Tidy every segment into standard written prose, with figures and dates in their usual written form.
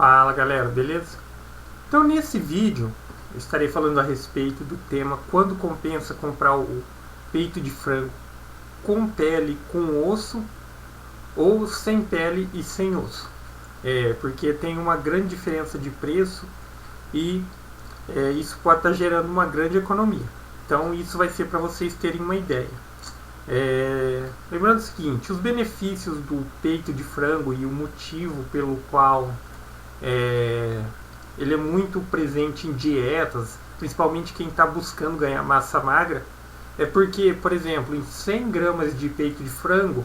Fala galera, beleza? Então nesse vídeo eu estarei falando a respeito do tema quando compensa comprar o peito de frango com pele, com osso ou sem pele e sem osso. Porque tem uma grande diferença de preço e isso pode estar gerando uma grande economia. Então isso vai ser para vocês terem uma ideia. Lembrando o seguinte, os benefícios do peito de frango e o motivo pelo qual ele é muito presente em dietas, principalmente quem está buscando ganhar massa magra, é porque, por exemplo, em 100 gramas de peito de frango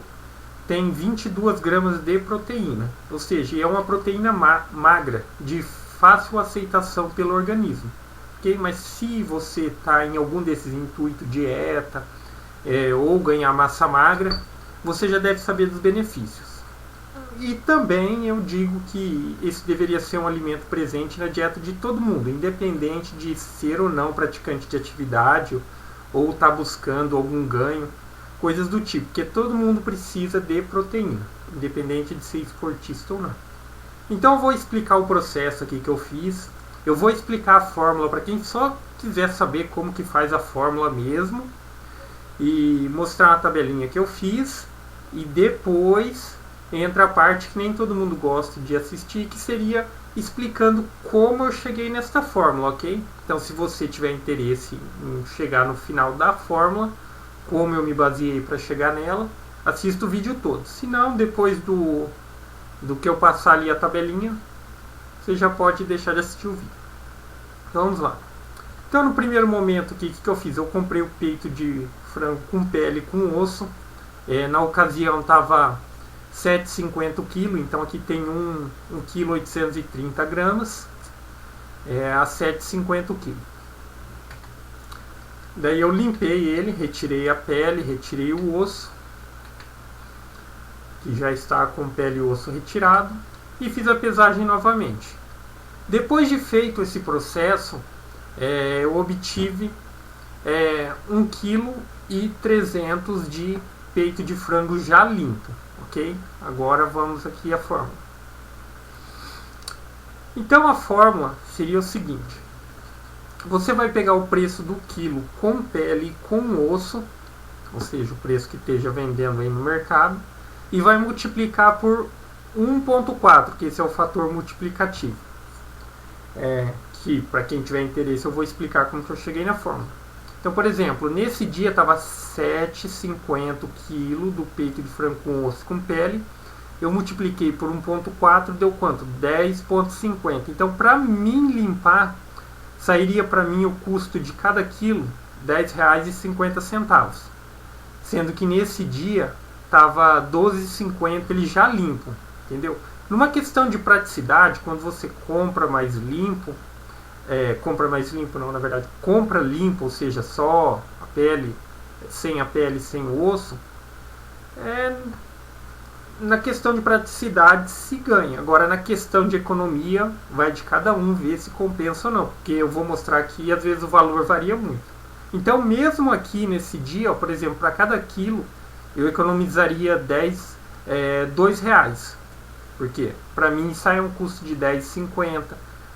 tem 22 gramas de proteína, ou seja, é uma proteína magra, de fácil aceitação pelo organismo. Okay? Mas se você está em algum desses intuitos, dieta ou ganhar massa magra, você já deve saber dos benefícios. E também eu digo que esse deveria ser um alimento presente na dieta de todo mundo, independente de ser ou não praticante de atividade ou estar buscando algum ganho, coisas do tipo, porque todo mundo precisa de proteína, independente de ser esportista ou não. Então eu vou explicar o processo aqui que eu fiz, eu vou explicar a fórmula para quem só quiser saber como que faz a fórmula mesmo, e mostrar a tabelinha que eu fiz, e depois entra a parte que nem todo mundo gosta de assistir, que seria explicando como eu cheguei nesta fórmula, ok? Então se você tiver interesse em chegar no final da fórmula, como eu me baseei para chegar nela, assista o vídeo todo. Se não, depois do que eu passar ali a tabelinha, você já pode deixar de assistir o vídeo. Então vamos lá. Então no primeiro momento aqui, o que eu fiz? Eu comprei o peito de frango com pele, com osso. Na ocasião estava 7,50 o quilo, então aqui tem 1,830 kg a 7,50 o quilo. Daí eu limpei ele, retirei a pele, retirei o osso, que já está com pele e osso retirado, e fiz a pesagem novamente. Depois de feito esse processo, eu obtive 1,3 kg de peito de frango já limpo. Ok? Agora vamos aqui à fórmula. Então a fórmula seria o seguinte: você vai pegar o preço do quilo com pele e com osso, ou seja, o preço que esteja vendendo aí no mercado, e vai multiplicar por 1,4, que esse é o fator multiplicativo. Que para quem tiver interesse eu vou explicar como que eu cheguei na fórmula. Então, por exemplo, nesse dia estava 7,50 kg do peito de frango com osso com pele. Eu multipliquei por 1,4, deu quanto? 10,50. Então, para mim limpar, sairia para mim o custo de cada quilo R$ 10,50. Sendo que nesse dia estava 12,50 ele já limpo. Entendeu? Numa questão de praticidade, quando você compra mais limpo, compra limpo, ou seja, só a pele, sem o osso, na questão de praticidade se ganha. Agora na questão de economia vai de cada um ver se compensa ou não, porque eu vou mostrar aqui às vezes o valor varia muito. Então mesmo aqui nesse dia, por exemplo, para cada quilo eu economizaria R$2, porque para mim sai um custo de R$10,50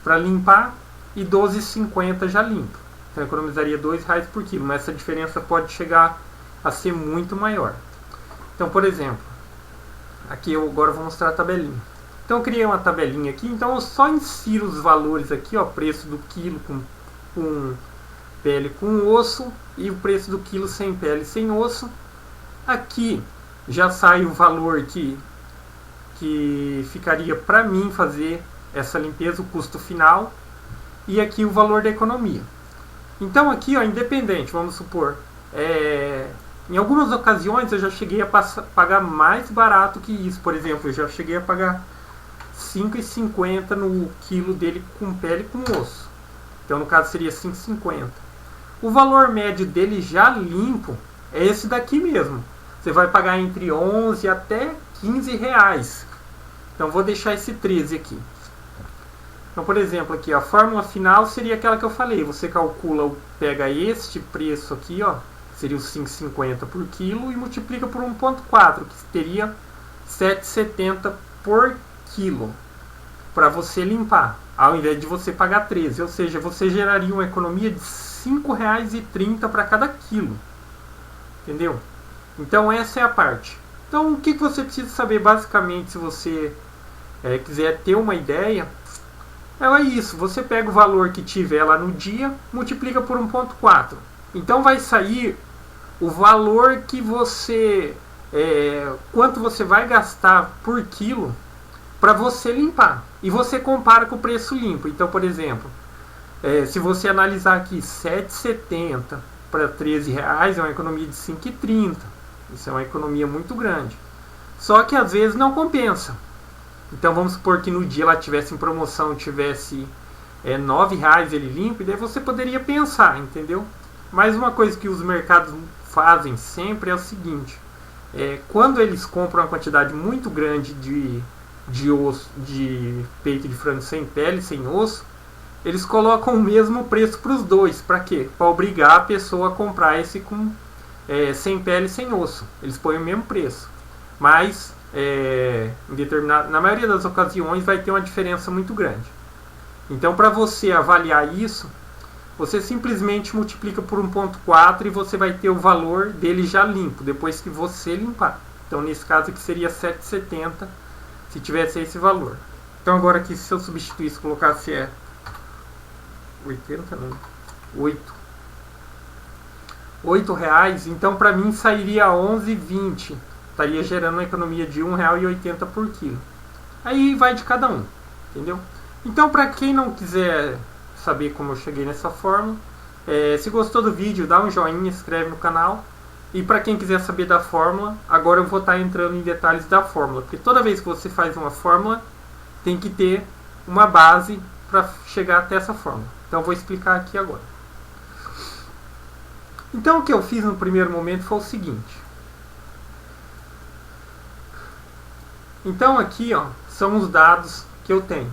para limpar e R$12,50 já limpo. Então eu economizaria R$2 por quilo, mas essa diferença pode chegar a ser muito maior. Então, por exemplo, aqui eu agora vou mostrar a tabelinha. Então eu criei uma tabelinha aqui, então eu só insiro os valores aqui, ó, preço do quilo com pele com osso e o preço do quilo sem pele e sem osso. Aqui já sai o valor que ficaria para mim fazer essa limpeza, o custo final, e aqui o valor da economia. Então aqui, ó, independente, vamos supor, em algumas ocasiões eu já cheguei a pagar mais barato que isso. Por exemplo, eu já cheguei a pagar R$5,50 no quilo dele com pele e com osso. Então no caso seria R$5,50. O valor médio dele já limpo é esse daqui mesmo. Você vai pagar entre 11 até R$15. Então vou deixar esse 13 aqui. Então, por exemplo, aqui a fórmula final seria aquela que eu falei. Você calcula, pega este preço aqui, ó, seria os 5,50 por quilo, e multiplica por 1,4, que teria 7,70 por quilo. para você limpar, ao invés de você pagar 13, ou seja, você geraria uma economia de R$ 5,30 para cada quilo, entendeu? Então essa é a parte. Então o que você precisa saber basicamente, se você quiser ter uma ideia, é isso, você pega o valor que tiver lá no dia, multiplica por 1,4, então vai sair o valor que você, quanto você vai gastar por quilo para você limpar. E você compara com o preço limpo. Então, por exemplo, se você analisar aqui 7,70 para R$13, é uma economia de 5,30. Isso é uma economia muito grande. Só que às vezes não compensa. Então vamos supor que no dia ela tivesse em promoção, tivesse R$9 ele limpo, e daí você poderia pensar, entendeu? Mas uma coisa que os mercados fazem sempre é o seguinte: quando eles compram uma quantidade muito grande de osso, de peito de frango sem pele, sem osso, eles colocam o mesmo preço para os dois. Para quê? Para obrigar a pessoa a comprar esse com sem pele, sem osso. Eles põem o mesmo preço, mas na maioria das ocasiões vai ter uma diferença muito grande. Então, para você avaliar isso, você simplesmente multiplica por 1,4 e você vai ter o valor dele já limpo, depois que você limpar. Então, nesse caso aqui seria 7,70 se tivesse esse valor. Então, agora aqui, se eu substituísse, colocasse 80, não, 8 reais, então para mim sairia 11,20. Estaria gerando uma economia de R$1,80 por quilo. Aí vai de cada um, entendeu? Então, para quem não quiser saber como eu cheguei nessa fórmula, se gostou do vídeo, dá um joinha, se inscreve no canal. E para quem quiser saber da fórmula, agora eu vou estar entrando em detalhes da fórmula, porque toda vez que você faz uma fórmula, tem que ter uma base para chegar até essa fórmula. Então eu vou explicar aqui agora. Então o que eu fiz no primeiro momento foi o seguinte. Então aqui são os dados que eu tenho,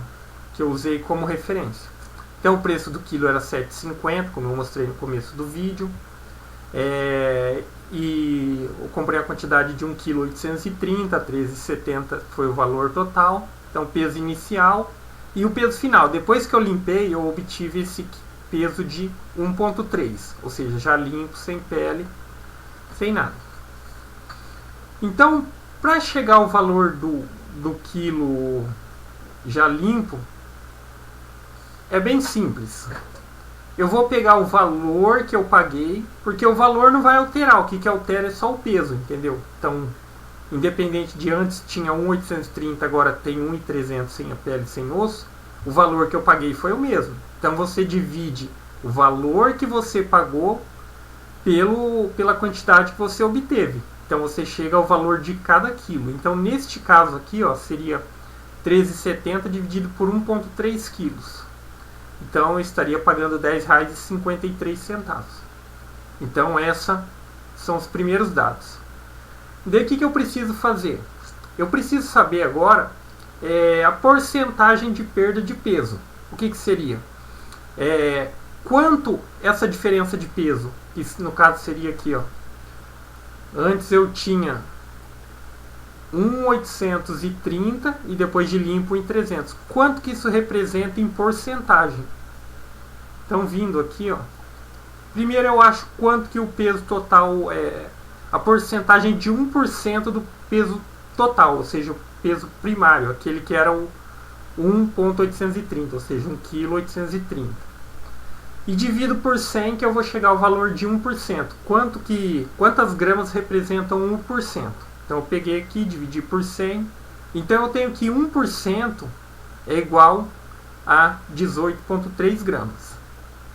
que eu usei como referência. Então o preço do quilo era R$ 7,50, como eu mostrei no começo do vídeo. E eu comprei a quantidade de 1,830 kg, R$ 13,70 foi o valor total. Então peso inicial e o peso final. Depois que eu limpei, eu obtive esse peso de 1,3, ou seja, já limpo, sem pele, sem nada. Então, para chegar ao valor do quilo já limpo, é bem simples. Eu vou pegar o valor que eu paguei, porque o valor não vai alterar, o que altera é só o peso, entendeu? Então, independente de antes tinha 1,830, agora tem 1,300 sem a pele, sem osso, o valor que eu paguei foi o mesmo. Então você divide o valor que você pagou pela quantidade que você obteve. Então você chega ao valor de cada quilo. Então neste caso aqui seria R$ 13,70 dividido por 1,3 quilos. Então eu estaria pagando R$ 10,53. Então esses são os primeiros dados. Daí o que eu preciso fazer? Eu preciso saber agora a porcentagem de perda de peso. O que seria? Quanto essa diferença de peso, que no caso seria aqui, antes eu tinha 1,830 e depois de limpo 1,300. Quanto que isso representa em porcentagem? Então vindo aqui, primeiro eu acho quanto que o peso total a porcentagem de 1% do peso total, ou seja, o peso primário, aquele que era o 1,830, ou seja, 1,830 kg. E divido por 100, que eu vou chegar ao valor de 1%. Quantas gramas representam 1%? Então eu peguei aqui, dividi por 100. Então eu tenho que 1% é igual a 18,3 gramas.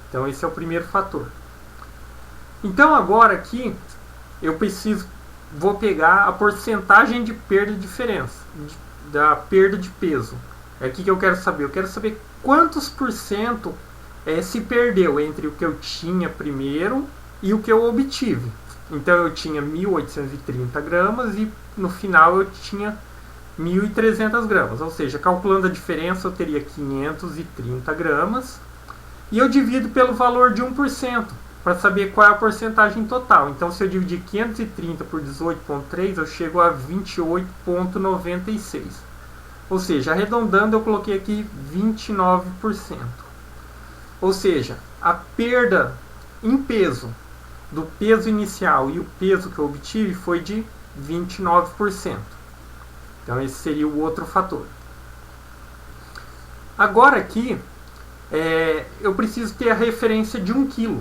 Então esse é o primeiro fator. Então agora aqui eu vou pegar a porcentagem de perda de diferença, da perda de peso. É aqui que eu quero saber. Eu quero saber quantos por cento se perdeu entre o que eu tinha primeiro e o que eu obtive. Então eu tinha 1.830 gramas e no final eu tinha 1.300 gramas. Ou seja, calculando a diferença eu teria 530 gramas. E eu divido pelo valor de 1% para saber qual é a porcentagem total. Então se eu dividir 530 por 18,3 eu chego a 28,96. Ou seja, arredondando eu coloquei aqui 29%. Ou seja, a perda em peso do peso inicial e o peso que eu obtive foi de 29%. Então esse seria o outro fator. Agora aqui, eu preciso ter a referência de 1 kg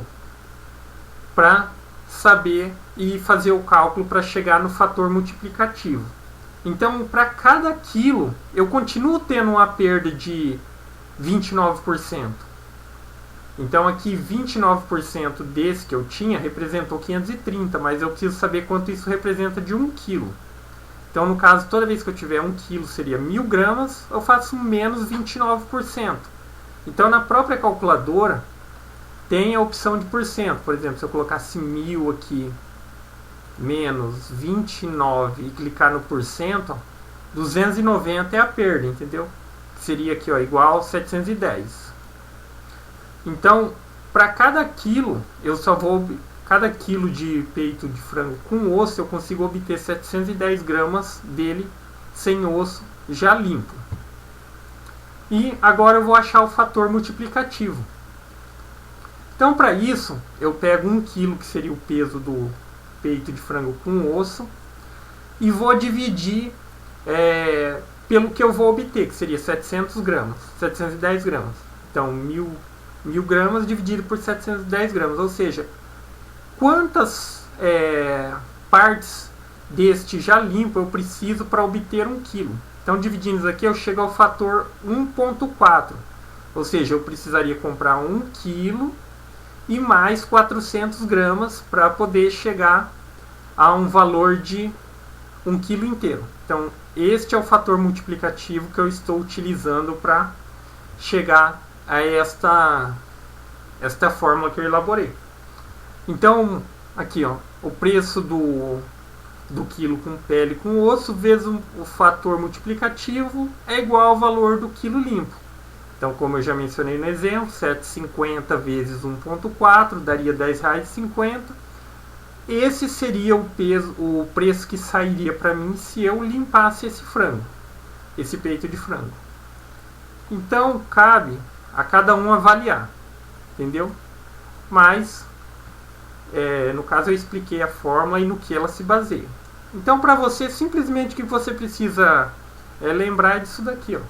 para saber e fazer o cálculo para chegar no fator multiplicativo. Então, para cada quilo, eu continuo tendo uma perda de 29%. Então, aqui 29% desse que eu tinha representou 530, mas eu preciso saber quanto isso representa de 1 kg. Então, no caso, toda vez que eu tiver 1 kg seria 1000 gramas, eu faço menos 29%. Então, na própria calculadora, tem a opção de porcento. Por exemplo, se eu colocasse 1000 aqui, menos 29 e clicar no porcento, ó, 290 é a perda, entendeu? Seria aqui, ó, igual 710. Então, para cada quilo, cada quilo de peito de frango com osso, eu consigo obter 710 gramas dele sem osso, já limpo. E agora eu vou achar o fator multiplicativo. Então, para isso, eu pego 1 kg, que seria o peso do peito de frango com osso, e vou dividir pelo que eu vou obter, que seria 700 gramas, 710 gramas. Então, 1000 gramas dividido por 710 gramas, ou seja, quantas partes deste já limpo eu preciso para obter 1 kg. Então, dividindo isso aqui, eu chego ao fator 1,4, ou seja, eu precisaria comprar 1 kg e mais 400 gramas para poder chegar a um valor de 1 kg inteiro. Então, este é o fator multiplicativo que eu estou utilizando para chegar a esta fórmula que eu elaborei. Então, aqui, ó, o preço do quilo com pele com osso vezes o fator multiplicativo é igual ao valor do quilo limpo. Então, como eu já mencionei no exemplo, 7,50 vezes 1,4 daria R$ 10,50. Esse seria o preço que sairia para mim se eu limpasse esse frango, esse peito de frango. Então, cabe a cada um avaliar, entendeu? Mas, no caso, eu expliquei a fórmula e no que ela se baseia. Então, para você, simplesmente o que você precisa lembrar disso daqui, ó.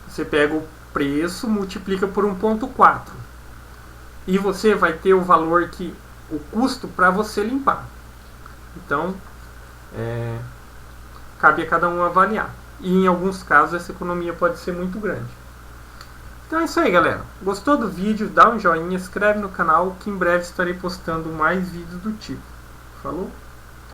Você pega o preço, multiplica por 1,4 e você vai ter o valor o custo para você limpar. Então, cabe a cada um avaliar. E em alguns casos essa economia pode ser muito grande. Então é isso aí, galera. Gostou do vídeo? Dá um joinha, inscreve no canal que em breve estarei postando mais vídeos do tipo. Falou?